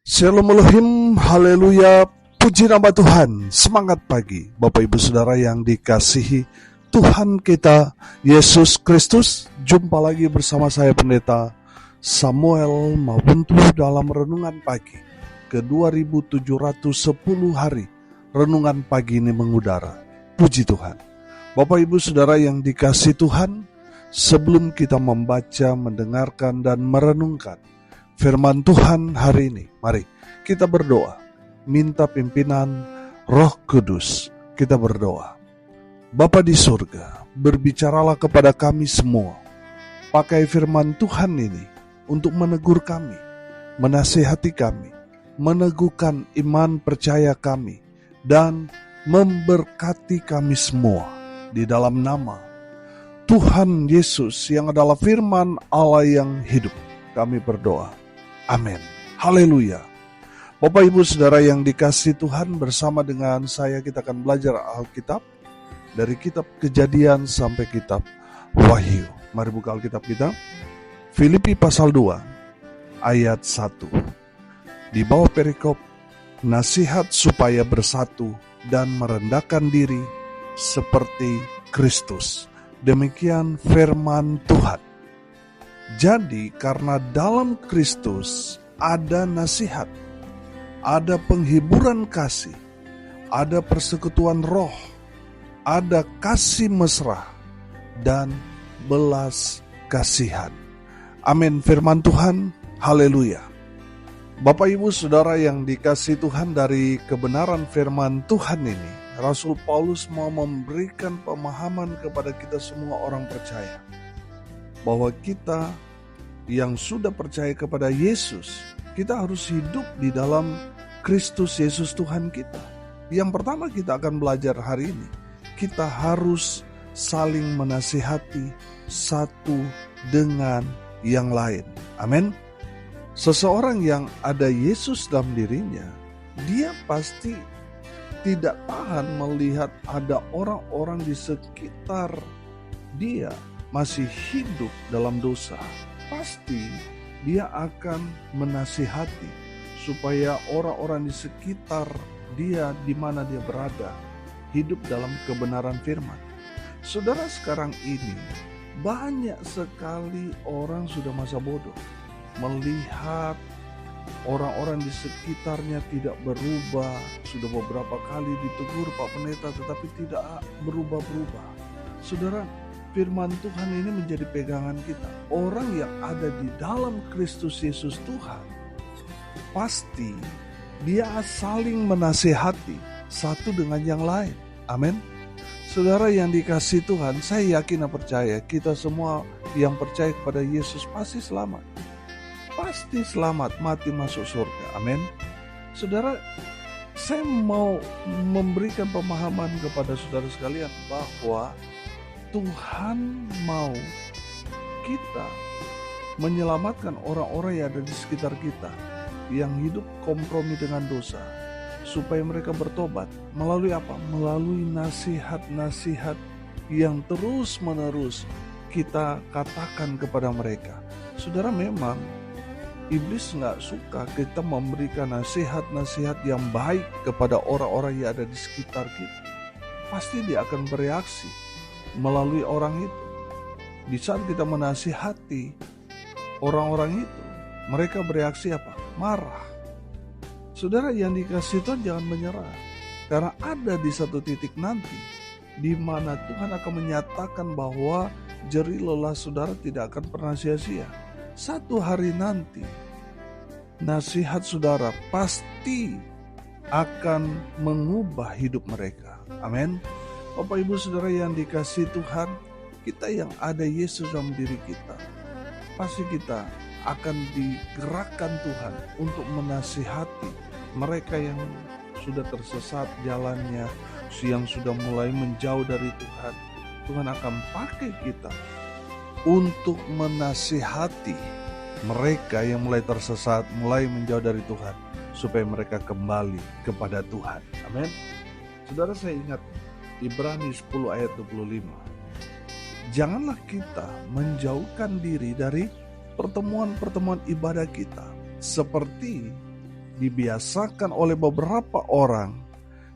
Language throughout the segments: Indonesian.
Shalom Elohim, haleluya, puji nama Tuhan. Semangat pagi Bapak Ibu Saudara yang dikasihi Tuhan kita Yesus Kristus. Jumpa lagi bersama saya Pendeta Samuel Mabuntu dalam Renungan Pagi ke 2710 hari. Renungan pagi ini mengudara. Puji Tuhan. Bapak Ibu Saudara yang dikasihi Tuhan, sebelum kita membaca, mendengarkan dan merenungkan firman Tuhan hari ini, mari kita berdoa, minta pimpinan Roh Kudus. Kita berdoa. Bapa di surga, berbicaralah kepada kami semua. Pakai firman Tuhan ini untuk menegur kami, menasihati kami, meneguhkan iman percaya kami, dan memberkati kami semua. Di dalam nama Tuhan Yesus yang adalah firman Allah yang hidup, kami berdoa. Amin. Haleluya. Bapak Ibu Saudara yang dikasihi Tuhan, bersama dengan saya kita akan belajar Alkitab dari kitab Kejadian sampai kitab Wahyu. Mari buka Alkitab kita. Filipi pasal 2 ayat 1. Di bawah perikop nasihat supaya bersatu dan merendahkan diri seperti Kristus. Demikian firman Tuhan. Jadi karena dalam Kristus ada nasihat, ada penghiburan kasih, ada persekutuan roh, ada kasih mesra, dan belas kasihan. Amin, firman Tuhan, haleluya. Bapak Ibu Saudara yang dikasihi Tuhan, dari kebenaran firman Tuhan ini, Rasul Paulus mau memberikan pemahaman kepada kita semua orang percaya, bahwa kita yang sudah percaya kepada Yesus, kita harus hidup di dalam Kristus Yesus Tuhan kita. Yang pertama kita akan belajar hari ini, kita harus saling menasihati satu dengan yang lain. Amin. Seseorang yang ada Yesus dalam dirinya, dia pasti tidak tahan melihat ada orang-orang di sekitar dia masih hidup dalam dosa. Pasti dia akan menasihati supaya orang-orang di sekitar dia, di mana dia berada, hidup dalam kebenaran firman. Saudara, sekarang ini banyak sekali orang sudah masa bodoh, melihat orang-orang di sekitarnya tidak berubah. Sudah beberapa kali ditegur Pak Pendeta, tetapi tidak berubah-berubah. Saudara, firman Tuhan ini menjadi pegangan kita. Orang yang ada di dalam Kristus Yesus Tuhan, pasti dia saling menasihati satu dengan yang lain. Amin. Saudara yang dikasihi Tuhan, saya yakin dan percaya kita semua yang percaya kepada Yesus pasti selamat. Pasti selamat, mati masuk surga. Amin. Saudara, saya mau memberikan pemahaman kepada saudara sekalian bahwa Tuhan mau kita menyelamatkan orang-orang yang ada di sekitar kita, yang hidup kompromi dengan dosa, supaya mereka bertobat. Melalui apa? Melalui nasihat-nasihat yang terus-menerus kita katakan kepada mereka. Saudara, memang iblis gak suka kita memberikan nasihat-nasihat yang baik kepada orang-orang yang ada di sekitar kita. Pasti dia akan bereaksi melalui orang itu. Di saat kita menasihati orang-orang itu, mereka bereaksi apa? Marah. Saudara yang dikasihi Tuhan, jangan menyerah, karena ada di satu titik nanti di mana Tuhan akan menyatakan bahwa jerih lelah saudara tidak akan pernah sia-sia. Satu hari nanti nasihat saudara pasti akan mengubah hidup mereka. Amin. Bapak Ibu Saudara yang dikasihi Tuhan, kita yang ada Yesus dalam diri kita, pasti kita akan digerakkan Tuhan untuk menasihati mereka yang sudah tersesat jalannya, yang sudah mulai menjauh dari Tuhan. Tuhan akan pakai kita untuk menasihati mereka yang mulai tersesat, mulai menjauh dari Tuhan, supaya mereka kembali kepada Tuhan. Amin. Saudara, saya ingat Ibrani 10 ayat 25. Janganlah kita menjauhkan diri dari pertemuan-pertemuan ibadah kita, seperti dibiasakan oleh beberapa orang,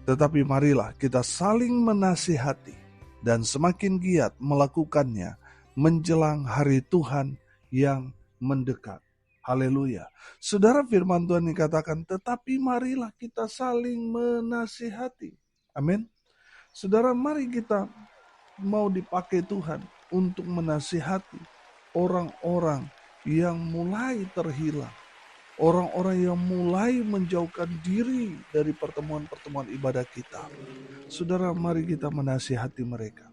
tetapi marilah kita saling menasihati dan semakin giat melakukannya menjelang hari Tuhan yang mendekat. Haleluya. Saudara, firman Tuhan dikatakan, tetapi marilah kita saling menasihati. Amin. Saudara, mari kita mau dipakai Tuhan untuk menasihati orang-orang yang mulai terhilang, orang-orang yang mulai menjauhkan diri dari pertemuan-pertemuan ibadah kita. Saudara, mari kita menasihati mereka.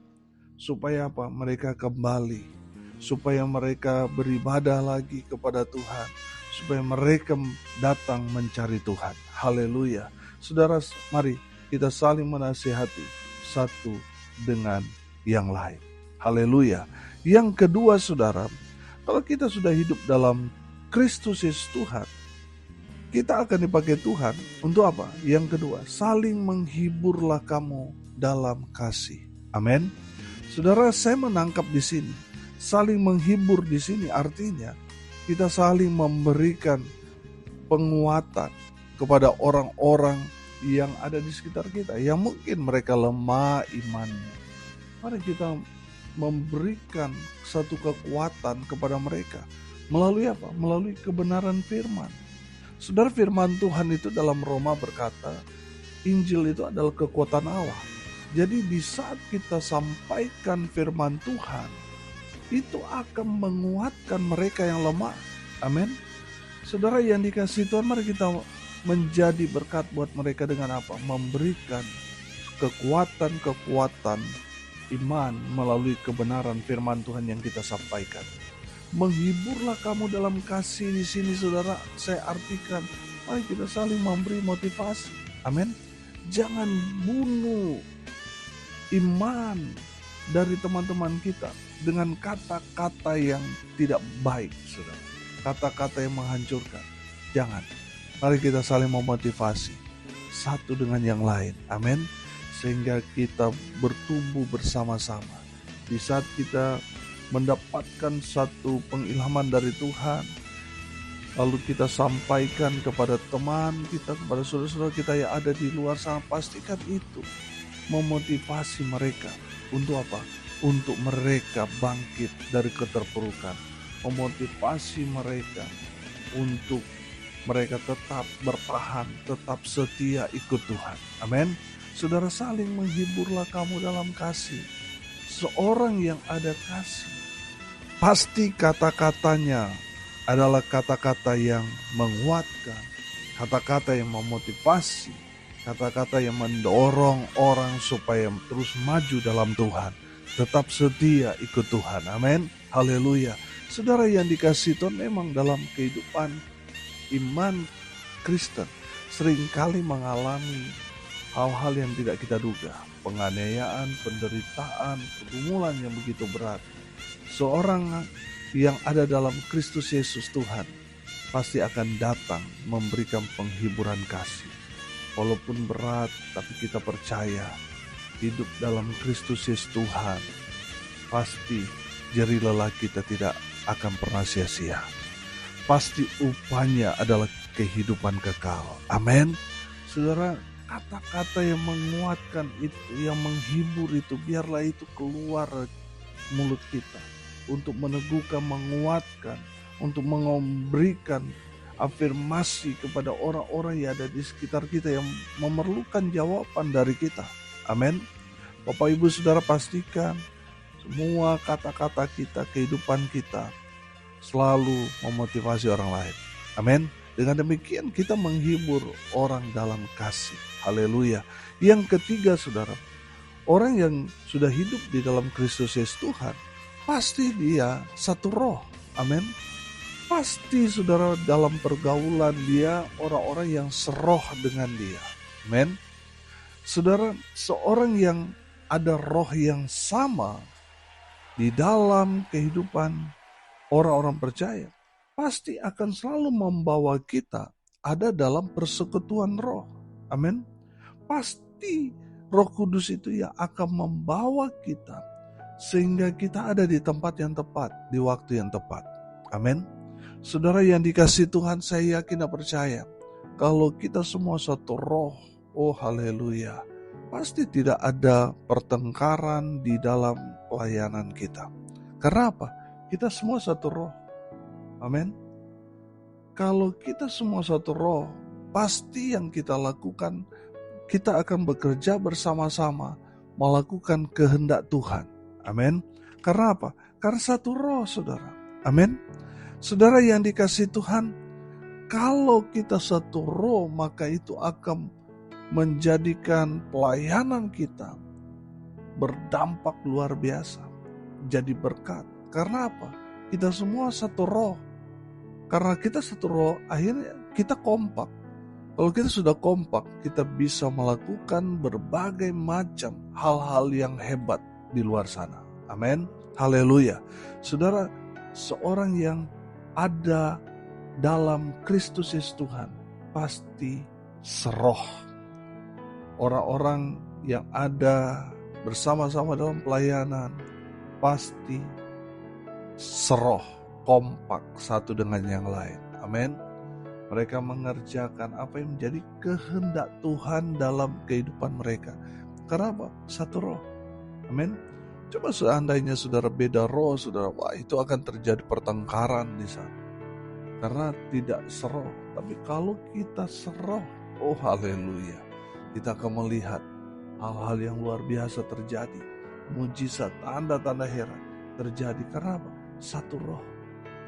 Supaya apa? Mereka kembali. Supaya mereka beribadah lagi kepada Tuhan. Supaya mereka datang mencari Tuhan. Haleluya. Saudara, mari kita saling menasihati satu dengan yang lain. Haleluya. Yang kedua, saudara, kalau kita sudah hidup dalam Kristus Yesus Tuhan, kita akan dipakai Tuhan untuk apa? Yang kedua, saling menghiburlah kamu dalam kasih. Amin. Saudara, saya menangkap di sini, saling menghibur di sini artinya kita saling memberikan penguatan kepada orang-orang yang ada di sekitar kita, yang mungkin mereka lemah imannya. Mari kita memberikan satu kekuatan kepada mereka. Melalui apa? Melalui kebenaran firman. Saudara, firman Tuhan itu dalam Roma berkata, Injil itu adalah kekuatan Allah. Jadi di saat kita sampaikan firman Tuhan, itu akan menguatkan mereka yang lemah. Amin. Saudara yang dikasihi Tuhan, mari kita menjadi berkat buat mereka dengan apa? Memberikan kekuatan iman melalui kebenaran firman Tuhan yang kita sampaikan. Menghiburlah kamu dalam kasih di sini, saudara. Saya artikan, mari kita saling memberi motivasi. Amin. Jangan bunuh iman dari teman-teman kita dengan kata-kata yang tidak baik, saudara. Kata-kata yang menghancurkan. Jangan. Mari kita saling memotivasi satu dengan yang lain. Amin. Sehingga kita bertumbuh bersama-sama. Di saat kita mendapatkan satu pengilhaman dari Tuhan, lalu kita sampaikan kepada teman kita, kepada saudara-saudara kita yang ada di luar sana, pastikan itu memotivasi mereka. Untuk apa? Untuk mereka bangkit dari keterpurukan. Memotivasi mereka untuk mereka tetap bertahan, tetap setia ikut Tuhan. Amin. Saudara, saling menghiburlah kamu dalam kasih. Seorang yang ada kasih, pasti kata-katanya adalah kata-kata yang menguatkan, kata-kata yang memotivasi, kata-kata yang mendorong orang supaya terus maju dalam Tuhan, tetap setia ikut Tuhan. Amin. Haleluya. Saudara yang dikasihi Tuhan, memang dalam kehidupan iman Kristen seringkali mengalami hal-hal yang tidak kita duga, penganiayaan, penderitaan, pergumulan yang begitu berat. Seorang yang ada dalam Kristus Yesus Tuhan pasti akan datang memberikan penghiburan kasih. Walaupun berat, tapi kita percaya hidup dalam Kristus Yesus Tuhan, pasti jerih lelah kita tidak akan pernah sia-sia. Pasti upahnya adalah kehidupan kekal. Amin. Saudara, kata-kata yang menguatkan itu, yang menghibur itu, biarlah itu keluar mulut kita untuk meneguhkan, menguatkan, untuk memberikan afirmasi kepada orang-orang yang ada di sekitar kita yang memerlukan jawaban dari kita. Amin. Bapak Ibu Saudara, pastikan semua kata-kata kita, kehidupan kita selalu memotivasi orang lain. Amin. Dengan demikian kita menghibur orang dalam kasih. Haleluya. Yang ketiga, saudara, orang yang sudah hidup di dalam Kristus Yesus Tuhan, pasti dia satu roh. Amin. Pasti saudara dalam pergaulan dia orang-orang yang seroh dengan dia. Amin. Saudara, seorang yang ada roh yang sama di dalam kehidupan orang-orang percaya, pasti akan selalu membawa kita ada dalam persekutuan roh. Amin. Pasti Roh Kudus itu yang akan membawa kita sehingga kita ada di tempat yang tepat, di waktu yang tepat. Amin. Saudara yang dikasihi Tuhan, saya yakin dan percaya Kalau kita semua satu roh, oh haleluya, pasti tidak ada pertengkaran di dalam pelayanan kita. Karena apa? Kita semua satu roh. Amin. Kalau kita semua satu roh, pasti yang kita lakukan, kita akan bekerja bersama-sama melakukan kehendak Tuhan. Amin. Karena apa? Karena satu roh, saudara. Amin. Saudara yang dikasihi Tuhan, kalau kita satu roh, maka itu akan menjadikan pelayanan kita berdampak luar biasa, jadi berkat. Karena apa? Kita semua satu roh. Karena kita satu roh, akhirnya kita kompak. Kalau kita sudah kompak, kita bisa melakukan berbagai macam hal-hal yang hebat di luar sana. Amin. Haleluya. Saudara, seorang yang ada dalam Kristus Yesus Tuhan pasti seroh. Orang-orang yang ada bersama-sama dalam pelayanan pasti seroh, kompak satu dengan yang lain. Amin. Mereka mengerjakan apa yang menjadi kehendak Tuhan dalam kehidupan mereka. Karena apa? Satu roh. Amin. Coba seandainya saudara beda roh, saudara, wah itu akan terjadi pertengkaran di sana. Karena tidak seroh. Tapi kalau kita seroh, oh haleluya, kita akan melihat hal-hal yang luar biasa terjadi. Mujizat, tanda-tanda heran terjadi. Karena apa? Satu roh.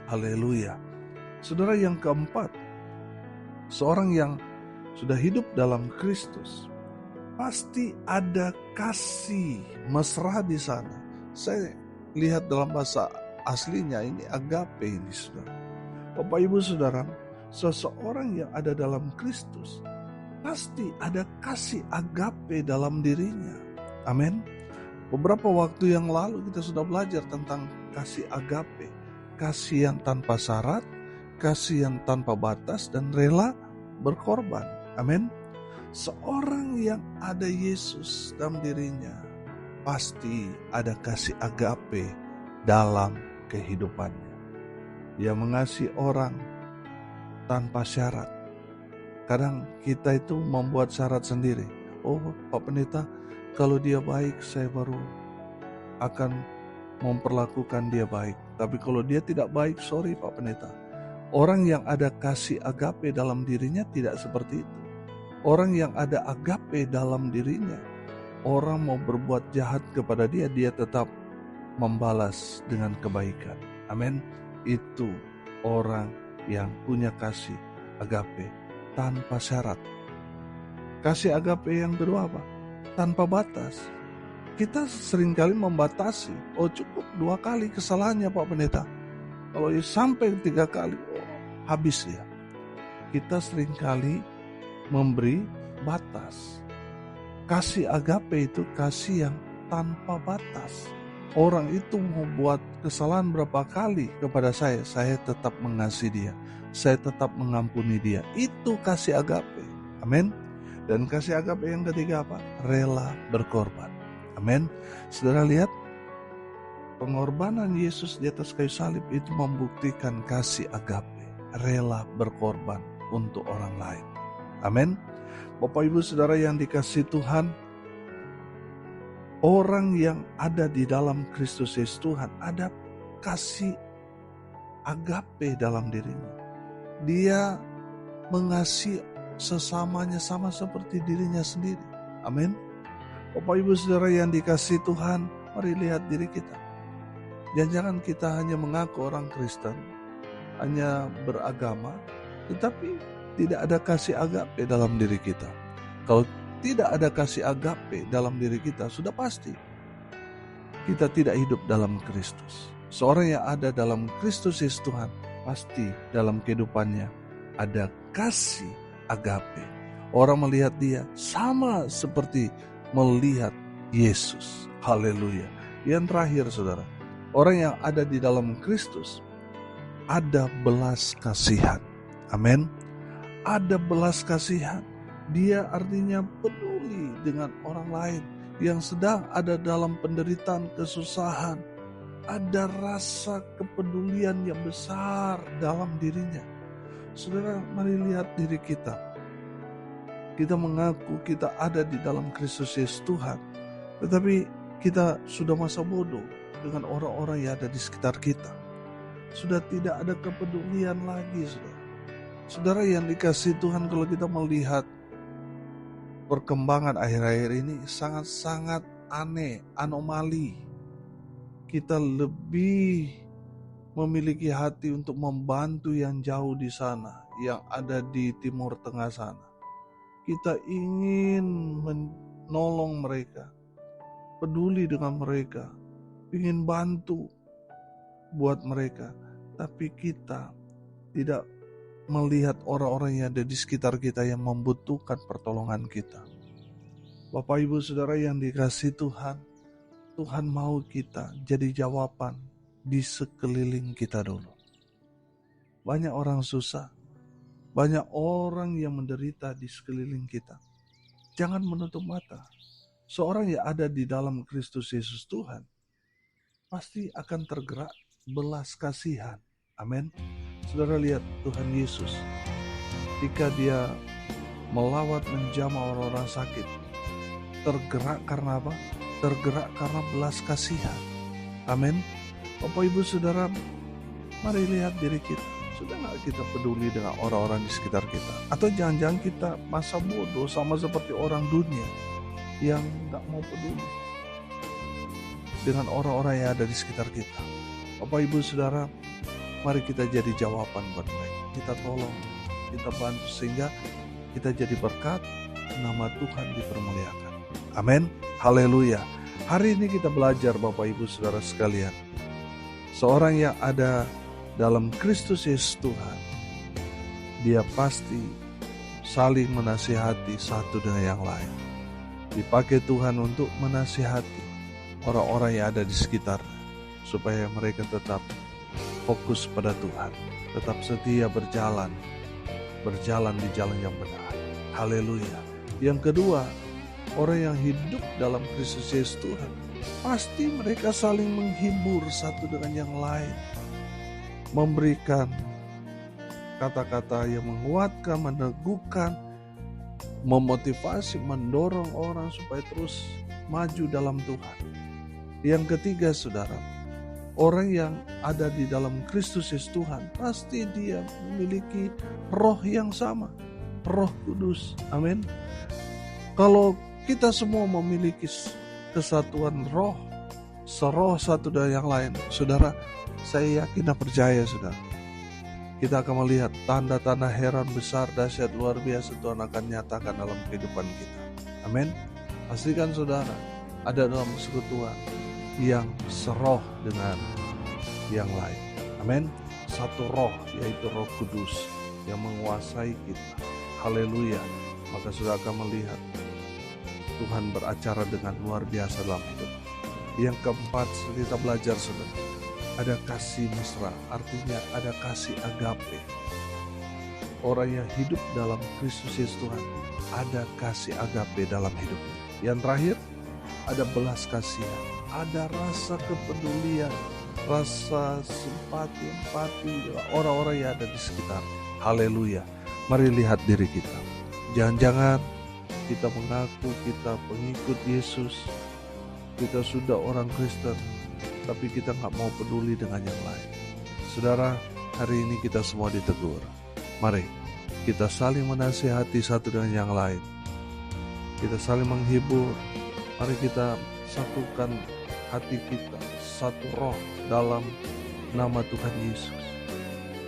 Haleluya. Saudara, yang keempat, seorang yang sudah hidup dalam Kristus pasti ada kasih mesra di sana. Saya lihat dalam bahasa aslinya ini agape ini, saudara. Bapak Ibu Saudara, seseorang yang ada dalam Kristus pasti ada kasih agape dalam dirinya. Amin. Beberapa waktu yang lalu kita sudah belajar tentang kasih agape, kasih yang tanpa syarat, kasih yang tanpa batas, dan rela berkorban. Amin. Seorang yang ada Yesus dalam dirinya pasti ada kasih agape dalam kehidupannya. Dia mengasihi orang tanpa syarat. Kadang kita itu membuat syarat sendiri. Oh Pak Pendeta, kalau dia baik saya baru akan memperlakukan dia baik. Tapi kalau dia tidak baik, sorry Pak Pendeta. Orang yang ada kasih agape dalam dirinya tidak seperti itu. Orang yang ada agape dalam dirinya, orang mau berbuat jahat kepada dia, dia tetap membalas dengan kebaikan. Amin. Itu orang yang punya kasih agape tanpa syarat. Kasih agape yang kedua apa? Tanpa batas. Kita seringkali membatasi. Oh cukup 2 kali kesalahannya Pak Pendeta. Kalau sampai 3 kali, oh, habis ya. Kita seringkali memberi batas. Kasih agape itu kasih yang tanpa batas. Orang itu mau buat kesalahan berapa kali kepada saya tetap mengasihi dia. Saya tetap mengampuni dia. Itu kasih agape. Amin. Dan kasih agape yang ketiga apa? Rela berkorban. Amin. Saudara lihat, pengorbanan Yesus di atas kayu salib itu membuktikan kasih agape. Rela berkorban untuk orang lain. Amin. Bapak Ibu Saudara yang dikasihi Tuhan, orang yang ada di dalam Kristus Yesus Tuhan ada kasih agape dalam dirinya. Dia mengasihi sesamanya sama seperti dirinya sendiri. Amin. Bapak Ibu Saudara yang dikasihi Tuhan, mari lihat diri kita. Jangan kita hanya mengaku orang Kristen, hanya beragama, tetapi tidak ada kasih agape dalam diri kita. Kalau tidak ada kasih agape dalam diri kita, sudah pasti kita tidak hidup dalam Kristus. Seorang yang ada dalam Kristus Yesus Tuhan, pasti dalam kehidupannya ada kasih agape. Orang melihat dia sama seperti melihat Yesus. Haleluya. Yang terakhir saudara, orang yang ada di dalam Kristus ada belas kasihan. Amin. Ada belas kasihan. Dia artinya peduli dengan orang lain yang sedang ada dalam penderitaan, kesusahan. Ada rasa kepedulian yang besar dalam dirinya. Saudara, mari lihat diri kita. Kita mengaku kita ada di dalam Kristus Yesus Tuhan, tetapi kita sudah masa bodoh dengan orang-orang yang ada di sekitar kita. Sudah tidak ada kepedulian lagi, saudara. Saudara yang dikasihi Tuhan, kalau kita melihat perkembangan akhir-akhir ini sangat-sangat aneh, anomali. Kita lebih memiliki hati untuk membantu yang jauh di sana, yang ada di Timur Tengah sana. Kita ingin menolong mereka, peduli dengan mereka, ingin bantu buat mereka, tapi kita tidak melihat orang-orang yang ada di sekitar kita yang membutuhkan pertolongan kita. Bapak Ibu Saudara yang dikasihi Tuhan, Tuhan mau kita jadi jawaban di sekeliling kita dulu. Banyak orang susah, banyak orang yang menderita di sekeliling kita. Jangan menutup mata. Seorang yang ada di dalam Kristus Yesus Tuhan pasti akan tergerak belas kasihan. Amin. Saudara lihat Tuhan Yesus, ketika dia melawat menjamah orang-orang sakit, tergerak karena apa? Tergerak karena belas kasihan. Amin. Bapak Ibu Saudara, mari lihat diri kita. Sudah gak kita peduli dengan orang-orang di sekitar kita? Atau jangan-jangan kita masa bodoh sama seperti orang dunia yang gak mau peduli dengan orang-orang yang ada di sekitar kita. Bapak Ibu Saudara, mari kita jadi jawaban buat mereka. Kita tolong, kita bantu sehingga kita jadi berkat, nama Tuhan dipermuliakan. Amin. Haleluya. Hari ini kita belajar Bapak Ibu Saudara sekalian, seorang yang ada dalam Kristus Yesus Tuhan, dia pasti saling menasihati satu dengan yang lain. Dipakai Tuhan untuk menasihati orang-orang yang ada di sekitarnya, supaya mereka tetap fokus pada Tuhan, tetap setia berjalan di jalan yang benar. Haleluya. Yang kedua, orang yang hidup dalam Kristus Yesus Tuhan, pasti mereka saling menghibur satu dengan yang lain, memberikan kata-kata yang menguatkan, meneguhkan, memotivasi, mendorong orang supaya terus maju dalam Tuhan. Yang ketiga, saudara, orang yang ada di dalam Kristus Yesus Tuhan, pasti dia memiliki roh yang sama, Roh Kudus. Amin. Kalau kita semua memiliki kesatuan roh, seroh satu dengan yang lain, saudara, saya yakin dan percaya, saudara, kita akan melihat tanda-tanda heran besar, dahsyat, luar biasa Tuhan akan nyatakan dalam kehidupan kita. Amin. Pastikan saudara ada dalam persekutuan yang seroh dengan yang lain. Amin. Satu roh, yaitu Roh Kudus yang menguasai kita. Haleluya. Maka saudara akan melihat Tuhan beracara dengan luar biasa dalam hidup. Yang keempat, kita belajar saudara, ada kasih mesra, artinya ada kasih agape. Orang yang hidup dalam Kristus Yesus Tuhan, ada kasih agape dalam hidupnya. Yang terakhir, ada belas kasihan, ada rasa kepedulian, rasa simpati, empati orang-orang yang ada di sekitar. Haleluya. Mari lihat diri kita. Jangan-jangan kita mengaku kita pengikut Yesus, kita sudah orang Kristen, tapi kita gak mau peduli dengan yang lain. Saudara, hari ini kita semua ditegur. Mari kita saling menasihati satu dengan yang lain. Kita saling menghibur. Mari kita satukan hati kita, satu roh dalam nama Tuhan Yesus.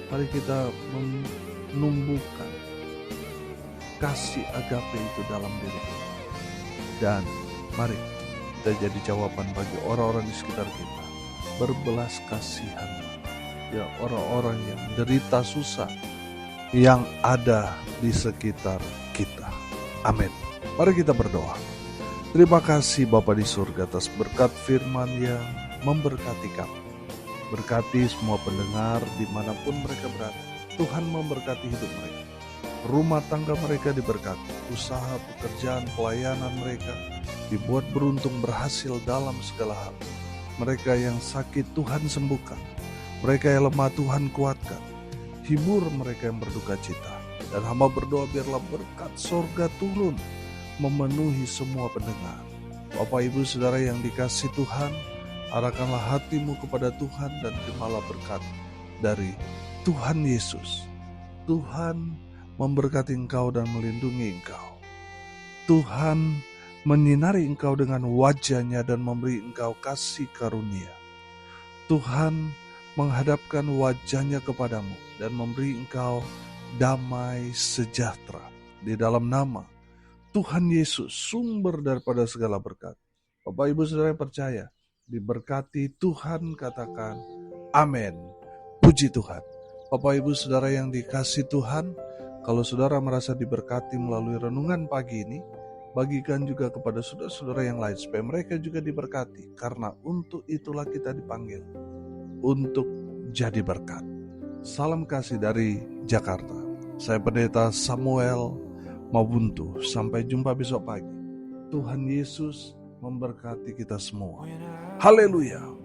Mari kita menumbuhkan kasih agape itu dalam diri kita. Dan mari kita jadi jawaban bagi orang-orang di sekitar kita. Berbelas kasihan ya orang-orang yang derita susah yang ada di sekitar kita. Amin. Mari kita berdoa. Terima kasih Bapa di surga atas berkat firman yang memberkati kami. Berkati semua pendengar dimanapun mereka berada. Tuhan memberkati hidup mereka. Rumah tangga mereka diberkati. Usaha, pekerjaan, pelayanan mereka dibuat beruntung, berhasil dalam segala hal. Mereka yang sakit Tuhan sembuhkan. Mereka yang lemah Tuhan kuatkan. Hibur mereka yang berduka cita. Dan hamba berdoa biarlah berkat sorga turun memenuhi semua pendengar. Bapak Ibu Saudara yang dikasihi Tuhan, arahkanlah hatimu kepada Tuhan dan terimalah berkat dari Tuhan Yesus. Tuhan memberkati engkau dan melindungi engkau. Tuhan menyinari engkau dengan wajah-Nya dan memberi engkau kasih karunia. Tuhan menghadapkan wajah-Nya kepadamu dan memberi engkau damai sejahtera. Di dalam nama Tuhan Yesus, sumber daripada segala berkat. Bapak Ibu Saudara yang percaya, diberkati Tuhan, katakan amin. Puji Tuhan. Bapak Ibu Saudara yang dikasihi Tuhan, kalau saudara merasa diberkati melalui renungan pagi ini, bagikan juga kepada saudara-saudara yang lain supaya mereka juga diberkati, karena untuk itulah kita dipanggil untuk jadi berkat. Salam kasih dari Jakarta. Saya Pendeta Samuel Mabuntu. Sampai jumpa besok pagi. Tuhan Yesus memberkati kita semua. Haleluya.